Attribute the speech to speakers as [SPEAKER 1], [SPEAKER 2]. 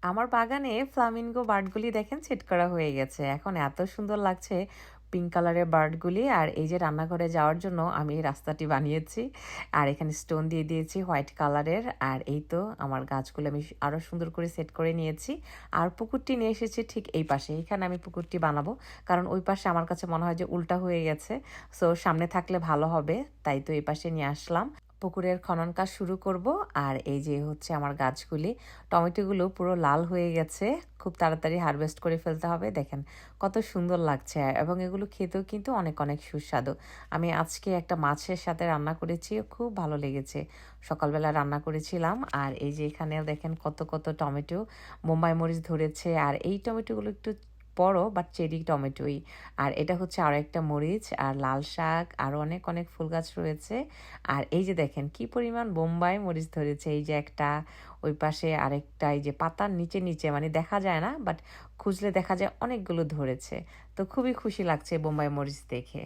[SPEAKER 1] আমার বাগানে ফ্লামিঙ্গো বার্ডগুলি দেখেন সেট করা হয়ে গেছে। এখন এত সুন্দর লাগছে পিঙ্ক কালারের বার্ডগুলি। আর এই যে রান্নাঘরে যাওয়ার জন্য আমি এই রাস্তাটি বানিয়েছি। আর এখানে স্টোন দিয়ে দিয়েছি হোয়াইট কালারের। আর এই তো আমার গাছগুলো আমি আরও সুন্দর করে সেট করে নিয়েছি। আর পুকুরটি নিয়ে এসেছি ঠিক এই পাশে। এখানে আমি পুকুরটি বানাবো, কারণ ওই পাশে আমার কাছে মনে হয় যে উল্টা হয়ে গেছে। সো সামনে থাকলে ভালো হবে, তাই তো এই পাশে নিয়ে আসলাম। পুকুরের খনন কাজ শুরু করব। আর এই যে হচ্ছে আমার গাছগুলি, টমেটোগুলো পুরো লাল হয়ে গেছে। খুব তাড়াতাড়ি হারভেস্ট করে ফেলতে হবে। দেখেন কত সুন্দর লাগছে, এবং এগুলো খেতেও কিন্তু অনেক অনেক সুস্বাদু। আমি আজকে একটা মাছের সাথে রান্না করেছি, খুব ভালো লেগেছে। সকালবেলা রান্না করেছিলাম। আর এই যে এখানে দেখেন কত কত টমেটো, বোম্বাই মরিচ ধরেছে। আর এই টমেটোগুলো একটু বড়, বাট চেরি টমেটোই। আর এটা হচ্ছে আরও একটা মরিচ, আর লাল শাক, আরও অনেক অনেক ফুল গাছ রয়েছে। আর এই যে দেখেন কি পরিমাণ বোম্বাই মরিচ ধরেছে। এই যে একটা, ওই পাশে আরেকটা, এই যে পাতার নিচে নিচে মানে দেখা যায় না, বাট খুঁজলে দেখা যায় অনেকগুলো ধরেছে। তো খুবই খুশি লাগছে বোম্বাই মরিচ দেখে।